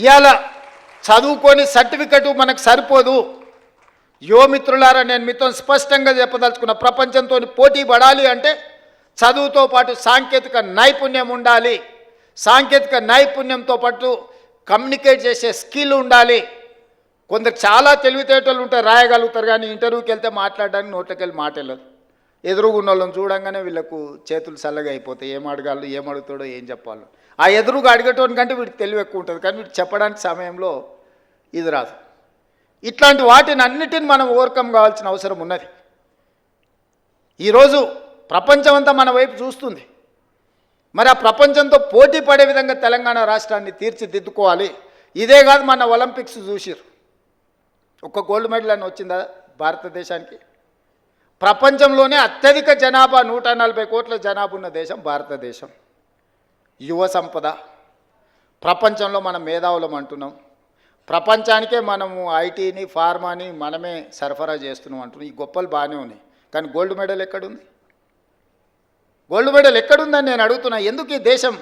ఇవాళ చదువుకొని సర్టిఫికెట్ మనకు సరిపోదు. యువమిత్రులారా, నేను మీతో స్పష్టంగా చెప్పదలుచుకున్న, ప్రపంచంతో పోటీ పడాలి అంటే చదువుతో పాటు సాంకేతిక నైపుణ్యం ఉండాలి. సాంకేతిక నైపుణ్యంతో పాటు కమ్యూనికేట్ చేసే స్కిల్ ఉండాలి. కొందరు చాలా తెలివితేటలు ఉంటారు, రాయగలుగుతారు, కానీ ఇంటర్వ్యూకి వెళ్తే మాట్లాడడానికి నోట్లోకి వెళ్ళి మాట వెళ్ళదు. ఎదురుగున్న వాళ్ళని చూడంగానే వీళ్ళకు చేతులు చల్లగా అయిపోతాయి. ఏం అడగాలో, ఏం అడుగుతాడో, ఏం చెప్పాలో. ఆ ఎదురుగా అడిగేటోని కంటే వీడికి తెలివి ఎక్కువ ఉంటుంది, కానీ వీడు చెప్పడానికి సమయంలో ఇది రాదు. ఇట్లాంటి వాటిని అన్నిటిని మనం ఓవర్కమ్ కావాల్సిన అవసరం ఉన్నది. ఈరోజు ప్రపంచం అంతా మన వైపు చూస్తుంది. మరి ఆ ప్రపంచంతో పోటీ పడే విధంగా తెలంగాణ రాష్ట్రాన్ని తీర్చిదిద్దుకోవాలి. ఇదే కాదు, మన ఒలింపిక్స్ చూసిరు, ఒక్క గోల్డ్ మెడల్ అని వచ్చిందా భారతదేశానికి? ప్రపంచంలోనే అత్యధిక జనాభా 140 కోట్ల జనాభా ఉన్న దేశం భారతదేశం. యువ సంపద, ప్రపంచంలో మనం మేధావులం అంటున్నాం. ప్రపంచానికే మనము ఐటీని, ఫార్మాని మనమే సరఫరా చేస్తున్నాం అంటున్నాం. ఈ గొప్పలు బాగానే ఉన్నాయి, కానీ గోల్డ్ మెడల్ ఎక్కడుంది? గోల్డ్ మెడల్ ఎక్కడుందని నేను అడుగుతున్నా. ఎందుకు ఈ దేశం,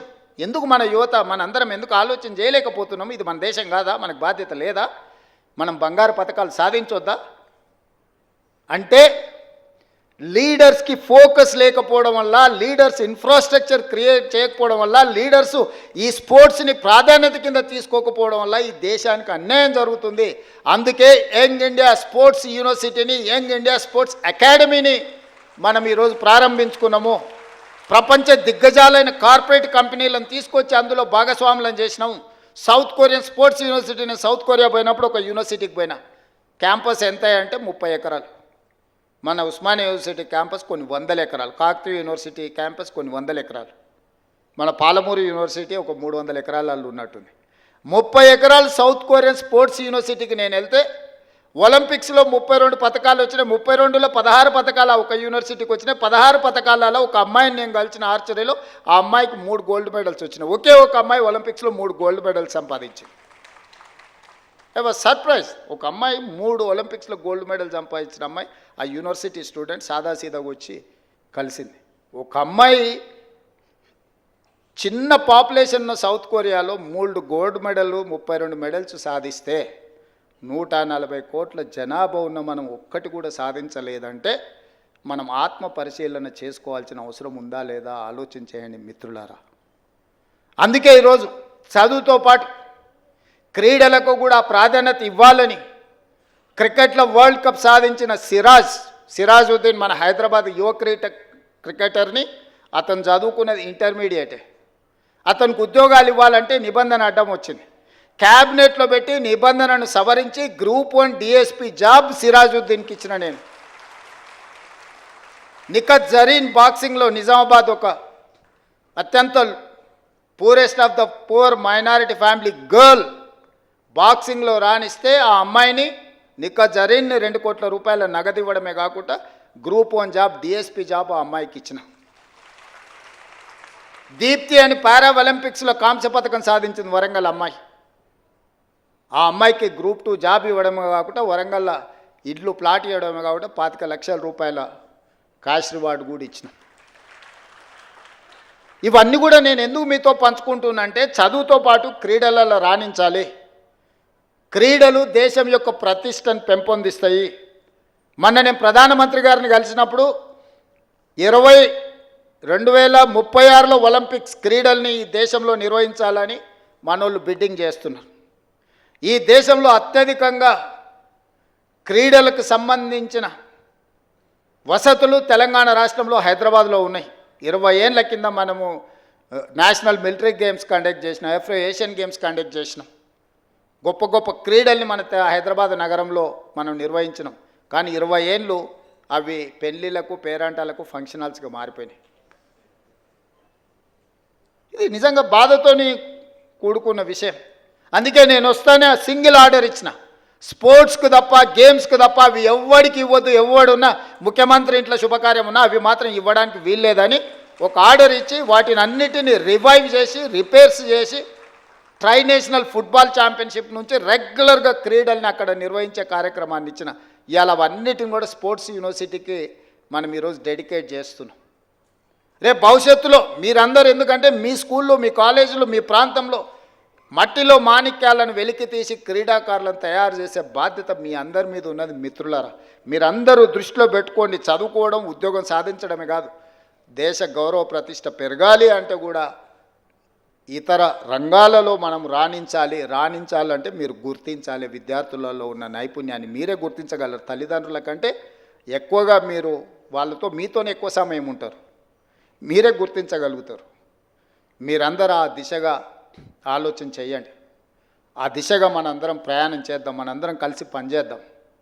ఎందుకు మన యువత, మనందరం ఎందుకు ఆలోచన చేయలేకపోతున్నాం? ఇది మన దేశం కాదా? మనకు బాధ్యత లేదా? మనం బంగారు పథకాలు సాధించొద్దా? అంటే లీడర్స్కి ఫోకస్ లేకపోవడం వల్ల, లీడర్స్ ఇన్ఫ్రాస్ట్రక్చర్ క్రియేట్ చేయకపోవడం వల్ల, లీడర్సు ఈ స్పోర్ట్స్ని ప్రాధాన్యత కింద తీసుకోకపోవడం వల్ల ఈ దేశానికి అన్యాయం జరుగుతుంది. అందుకే యంగ్ ఇండియా స్పోర్ట్స్ యూనివర్సిటీని, యంగ్ ఇండియా స్పోర్ట్స్ అకాడమీని మనం ఈరోజు ప్రారంభించుకున్నాము. ప్రపంచ దిగ్గజాలైన కార్పొరేట్ కంపెనీలను తీసుకొచ్చి అందులో భాగస్వాములను చేసినాము. సౌత్ కొరియన్ స్పోర్ట్స్ యూనివర్సిటీ, నేను సౌత్ కొరియా పోయినప్పుడు ఒక యూనివర్సిటీకి పోయినా. క్యాంపస్ ఎంత అంటే 30 ఎకరాలు. మన ఉస్మానియా యూనివర్సిటీ క్యాంపస్ కొన్ని 100 ఎకరాలు, కాకతీయ యూనివర్సిటీ క్యాంపస్ కొన్ని 100 ఎకరాలు, మన పాలమూరు యూనివర్సిటీ ఒక 300 ఎకరాలలో ఉన్నట్టుంది. 30 ఎకరాలు సౌత్ కొరియన్ స్పోర్ట్స్ యూనివర్సిటీకి నేను వెళ్తే ఒలింపిక్స్లో 32 పథకాలు వచ్చినాయి. 32లో 16 పథకాలు ఒక యూనివర్సిటీకి వచ్చినాయి. 16 పథకాలలో ఒక అమ్మాయిని నేను కలిసిన ఆర్చరీలో, ఆ అమ్మాయికి 3 గోల్డ్ మెడల్స్ వచ్చినాయి. ఒకే ఒక అమ్మాయి ఒలింపిక్స్లో 3 గోల్డ్ మెడల్స్ సంపాదించింది. I was surprise. ఒక అమ్మాయి 3 ఒలింపిక్స్లో గోల్డ్ మెడల్ సంపాదించిన అమ్మాయి ఆ యూనివర్సిటీ స్టూడెంట్ సాదాసీదాగా వచ్చి కలిసింది. ఒక అమ్మాయి చిన్న పాపులేషన్ ఉన్న సౌత్ కొరియాలో 3 గోల్డ్ మెడల్, 32 మెడల్స్ సాధిస్తే 140 కోట్ల జనాభా ఉన్న మనం ఒక్కటి కూడా సాధించలేదంటే మనం ఆత్మ పరిశీలన చేసుకోవాల్సిన అవసరం ఉందా లేదా ఆలోచన చేయండి మిత్రులారా. అందుకే ఈరోజు చదువుతో పాటు క్రీడలకు కూడా ప్రాధాన్యత ఇవ్వాలని క్రికెట్లో వరల్డ్ కప్ సాధించిన సిరాజుద్దీన్ మన హైదరాబాద్ యువ క్రికెటర్ని, అతను చదువుకున్నది ఇంటర్మీడియటే. అతనికి ఉద్యోగాలు ఇవ్వాలంటే నిబంధన అడ్డం వచ్చింది. క్యాబినెట్లో పెట్టి నిబంధనను సవరించి గ్రూప్ 1 డిఎస్పీ జాబ్ సిరాజుద్దీన్కి ఇచ్చిన నేను. నిఖత్ జరీన్ బాక్సింగ్లో నిజామాబాద్ ఒక అత్యంత purest of the poor minority family girl బాక్సింగ్లో రాణిస్తే ఆ అమ్మాయిని నిఖత్ జరీన్ని 2 కోట్ల రూపాయల నగదు ఇవ్వడమే కాకుండా గ్రూప్ 1 జాబ్ డిఎస్పీ జాబ్ ఆ అమ్మాయికి ఇచ్చిన. దీప్తి అని పారా ఒలింపిక్స్లో కాంస్య పథకం సాధించింది వరంగల్ అమ్మాయి. ఆ అమ్మాయికి గ్రూప్ 2 జాబ్ ఇవ్వడమే కాకుండా వరంగల్లో ఇల్లు ప్లాట్ ఇవ్వడమే కాకుండా 25 లక్షల రూపాయల క్యాష్ రివార్డు కూడా ఇచ్చిన. ఇవన్నీ కూడా నేను ఎందుకు మీతో పంచుకుంటున్నానంటే చదువుతో పాటు క్రీడలలో రాణించాలి. క్రీడలు దేశం యొక్క ప్రతిష్టను పెంపొందిస్తాయి. మొన్న నేను ప్రధానమంత్రి గారిని కలిసినప్పుడు 2036లో ఒలింపిక్స్ క్రీడల్ని ఈ దేశంలో నిర్వహించాలని మనోళ్ళు బిడ్డింగ్ చేస్తున్నారు. ఈ దేశంలో అత్యధికంగా క్రీడలకు సంబంధించిన వసతులు తెలంగాణ రాష్ట్రంలో హైదరాబాద్లో ఉన్నాయి. 20 ఏళ్ళ కింద మనము నేషనల్ మిలిటరీ గేమ్స్ కండక్ట్ చేసినాం, ఎఫ్రో ఏషియన్ గేమ్స్ కండక్ట్ చేసినాం. గొప్ప గొప్ప క్రీడల్ని మన హైదరాబాద్ నగరంలో మనం నిర్వహించినాం. కానీ 20 ఏళ్ళు అవి పెళ్ళిళ్ళకు, పేరంటాలకు, ఫంక్షన్ హాల్స్గా మారిపోయినాయి. ఇది నిజంగా బాధతోని కూడుకున్న విషయం. అందుకే నేను వస్తానే సింగిల్ ఆర్డర్ ఇచ్చిన, స్పోర్ట్స్కు తప్ప, గేమ్స్కు తప్ప అవి ఎవరికి ఇవ్వద్దు. ఎవడున్నా ముఖ్యమంత్రి ఇంట్లో శుభకార్యం ఉన్నా అవి మాత్రం ఇవ్వడానికి వీల్లేదని ఒక ఆర్డర్ ఇచ్చి వాటిని అన్నిటినీ రివైవ్ చేసి, రిపేర్స్ చేసి, ట్రై నేషనల్ ఫుట్బాల్ ఛాంపియన్షిప్ నుంచి రెగ్యులర్గా క్రీడల్ని అక్కడ నిర్వహించే కార్యక్రమాన్ని ఇచ్చిన. ఇవాళ అవన్నిటిని కూడా స్పోర్ట్స్ యూనివర్సిటీకి మనం ఈరోజు డెడికేట్ చేస్తున్నాం. రేపు భవిష్యత్తులో మీరందరూ, ఎందుకంటే మీ స్కూల్లో, మీ కాలేజీలో, మీ ప్రాంతంలో మట్టిలో మాణిక్యాలను వెలికి తీసి క్రీడాకారులను తయారు చేసే బాధ్యత మీ అందరి మీద ఉన్నది మిత్రులారా. మీరందరూ దృష్టిలో పెట్టుకోండి. చదువుకోవడం, ఉద్యోగం సాధించడమే కాదు, దేశ గౌరవ ప్రతిష్ట పెరగాలి అంటే కూడా ఇతర రంగాలలో మనం రాణించాలంటే మీరు గుర్తించాలి. విద్యార్థులలో ఉన్న నైపుణ్యాన్ని మీరే గుర్తించగలరు. తల్లిదండ్రుల కంటే ఎక్కువగా మీరు వాళ్ళతో మీతోనే ఎక్కువ సమయం ఉంటారు, మీరే గుర్తించగలుగుతారు. మీరందరూ ఆ దిశగా ఆలోచన చేయండి. ఆ దిశగా మనందరం ప్రయాణం చేద్దాం, మనందరం కలిసి పనిచేద్దాం.